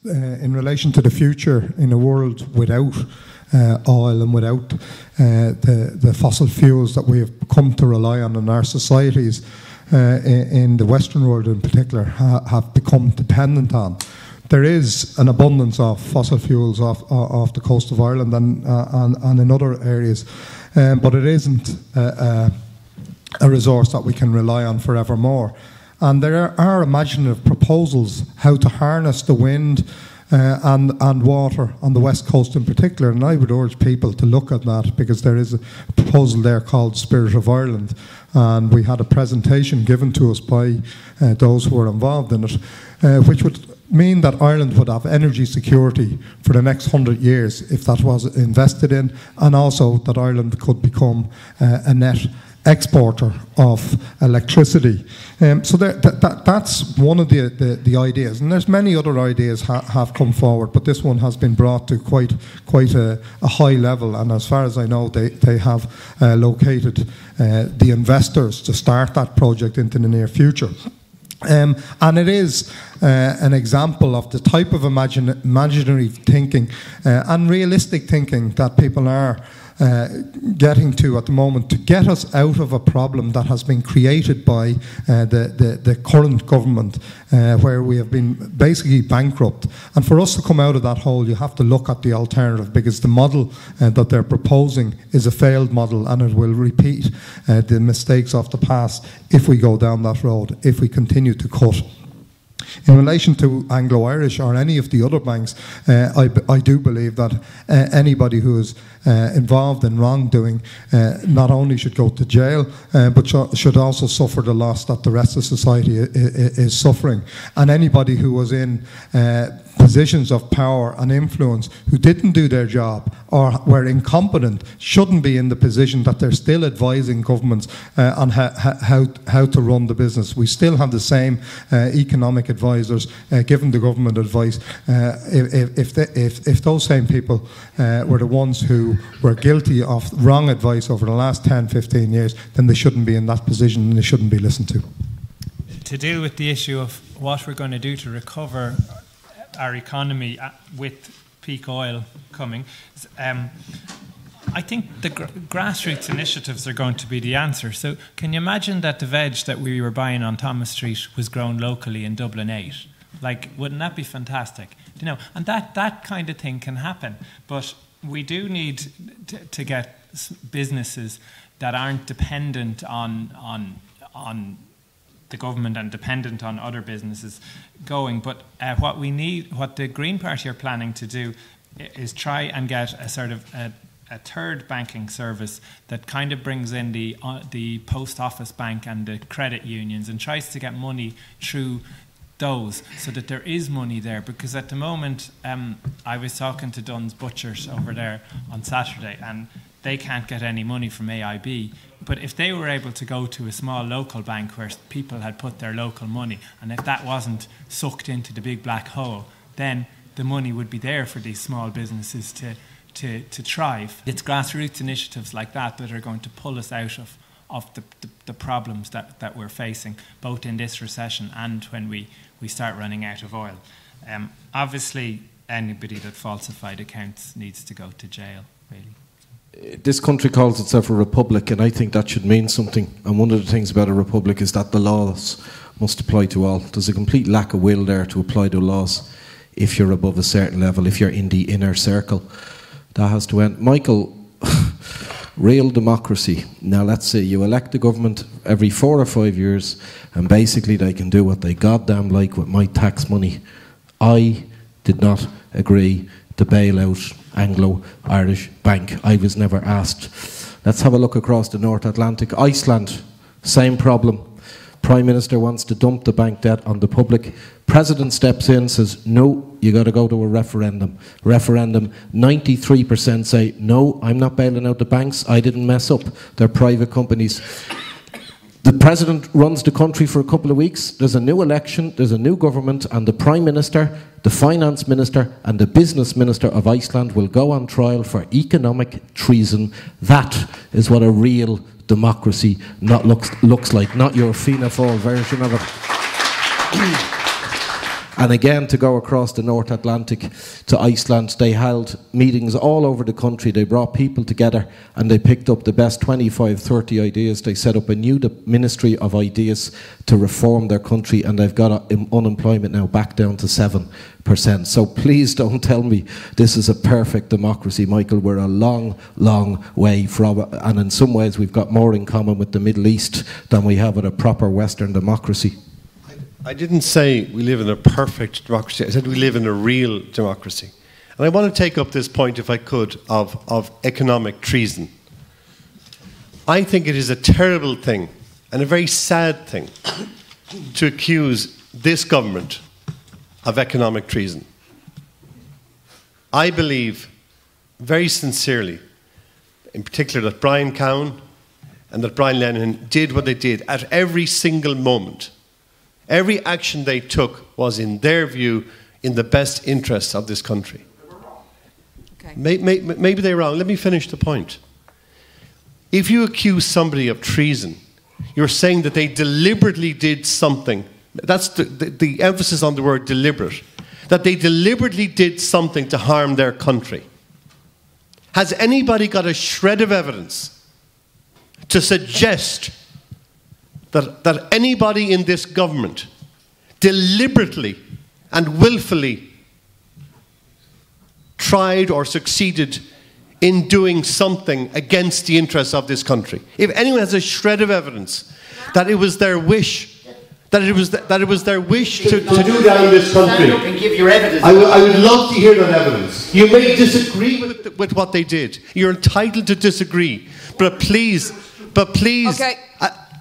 in relation to the future in a world without oil and without the fossil fuels that we have come to rely on in our societies, in the Western world in particular, have become dependent on. There is an abundance of fossil fuels off the coast of Ireland and in other areas, but it isn't a resource that we can rely on forevermore. And there are imaginative proposals how to harness the wind and water on the west coast in particular, and I would urge people to look at that, because there is a proposal there called Spirit of Ireland, and we had a presentation given to us by those who were involved in it, which would mean that Ireland would have energy security for the next 100 years if that was invested in, and also that Ireland could become a net exporter of electricity. So that's one of the ideas, and there's many other ideas have come forward, but this one has been brought to quite a high level, and as far as I know, they have located the investors to start that project into the near future. And it is an example of the type of imaginary thinking and realistic thinking that people are getting to at the moment to get us out of a problem that has been created by the current government, where we have been basically bankrupt. And for us to come out of that hole, you have to look at the alternative, because the model that they're proposing is a failed model, and it will repeat the mistakes of the past if we go down that road, if we continue to cut. In relation to Anglo-Irish or any of the other banks, I do believe that anybody who is involved in wrongdoing not only should go to jail, but should also suffer the loss that the rest of society is suffering. And anybody who was in positions of power and influence who didn't do their job or were incompetent shouldn't be in the position that they're still advising governments on how to run the business. We still have the same economic advisors giving the government advice. If those same people were the ones who were guilty of wrong advice over the last 10, 15 years, then they shouldn't be in that position and they shouldn't be listened to. To do with the issue of what we're going to do to recover our economy with peak oil coming, I think the grassroots initiatives are going to be the answer. So can you imagine that the veg that we were buying on Thomas Street was grown locally in Dublin 8? Like, wouldn't that be fantastic? You know, and that kind of thing can happen. But we do need to get businesses that aren't dependent on the government and dependent on other businesses going. But what the Green Party are planning to do is try and get a sort of a third banking service that kind of brings in the post office bank and the credit unions and tries to get money through those, so that there is money there. Because at the moment, I was talking to Dunn's Butchers over there on Saturday, and they can't get any money from AIB. But if they were able to go to a small local bank where people had put their local money, and if that wasn't sucked into the big black hole, then the money would be there for these small businesses to thrive. It's grassroots initiatives like that that are going to pull us out of the problems that we're facing, both in this recession and when we start running out of oil. Obviously, anybody that falsified accounts needs to go to jail, really. This country calls itself a republic, and I think that should mean something. And one of the things about a republic is that the laws must apply to all. There's a complete lack of will there to apply the laws if you're above a certain level, if you're in the inner circle. That has to end. Michael, real democracy. Now let's say you elect the government every 4 or 5 years, and basically they can do what they goddamn like with my tax money. I did not agree to bail out Anglo-Irish Bank. I was never asked. Let's have a look across the North Atlantic. Iceland, same problem. Prime Minister wants to dump the bank debt on the public. President steps in, says, no, you got to go to a referendum. 93% say, no, I'm not bailing out the banks. I didn't mess up. They're private companies. The President runs the country for a couple of weeks. There's a new election, there's a new government, and the Prime Minister, the Finance Minister, and the Business Minister of Iceland will go on trial for economic treason. That is what a real democracy looks like, not your Fianna Fáil version of it. And again, to go across the North Atlantic to Iceland, they held meetings all over the country. They brought people together and they picked up the best 25, 30 ideas. They set up a new Ministry of Ideas to reform their country, and they've got unemployment now back down to 7%. So please don't tell me this is a perfect democracy, Michael. We're a long, long way from it, and in some ways we've got more in common with the Middle East than we have with a proper Western democracy. I didn't say we live in a perfect democracy. I said we live in a real democracy. And I want to take up this point, if I could, of economic treason. I think it is a terrible thing and a very sad thing to accuse this government of economic treason. I believe very sincerely, in particular, that Brian Cowan and that Brian Lenihan did what they did at every single moment. Every action they took was, in their view, in the best interests of this country. Okay. Maybe they're wrong. Let me finish the point. If you accuse somebody of treason, you're saying that they deliberately did something. That's the emphasis on the word deliberate. That they deliberately did something to harm their country. Has anybody got a shred of evidence to suggest that anybody in this government deliberately and willfully tried or succeeded in doing something against the interests of this country? If anyone has a shred of evidence that it was their wish, that it was their wish to do that in this country, stand up and give your evidence. I would love to hear that evidence. You may disagree with what they did. You're entitled to disagree, but please, Okay.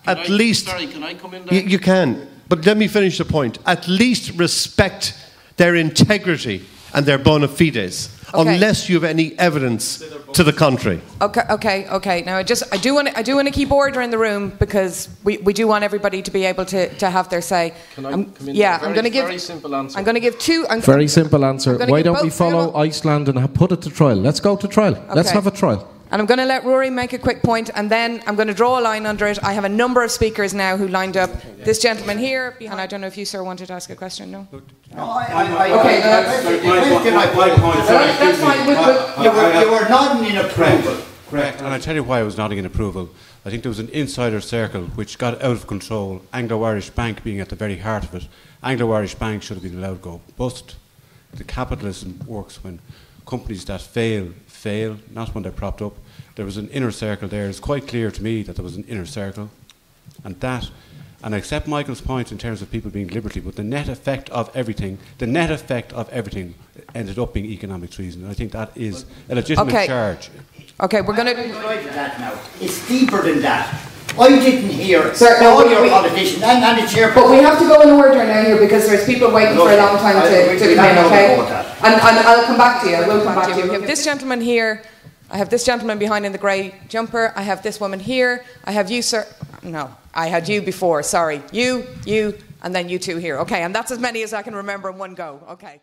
at least. Sorry, can I come in there? You can, but let me finish the point. At least respect their integrity and their bona fides, unless you have any evidence to the contrary. Okay. Now, I do want to keep order in the room, because we do want everybody to be able to have their say. Can I come in? Yeah, I'm going to give. Very simple answer. I'm going to give two. Very simple answer. Why don't we both follow Iceland and put it to trial? Let's go to trial. Let's Okay. have a trial. And I'm going to let Rory make a quick point, and then I'm going to draw a line under it. I have a number of speakers now who lined up. This gentleman here, and I don't know if you, sir, wanted to ask a question. No. Okay, That's fine. You were nodding in approval. Correct, and I'll tell you why I was nodding in approval. I think there was an insider circle which got out of control, Anglo-Irish Bank being at the very heart of it. Anglo-Irish Bank should have been allowed to go bust. The capitalism works when companies that fail, not when they're propped up. There was an inner circle there. It's quite clear to me that there was an inner circle. And I accept Michael's point in terms of people being deliberately, but the net effect of everything ended up being economic treason. And I think that is a legitimate charge. Okay, we're going to... Now. It's deeper than that. I didn't hear Sir, all your politicians and the chair. But we have to go in order now here, because there's people waiting for a long time to come in, okay? And I'll come back to you. I will come back to you. We have this gentleman here. I have this gentleman behind in the grey jumper. I have this woman here. I have you, sir. No, I had you before. Sorry. You, and then you two here. Okay, and that's as many as I can remember in one go. Okay.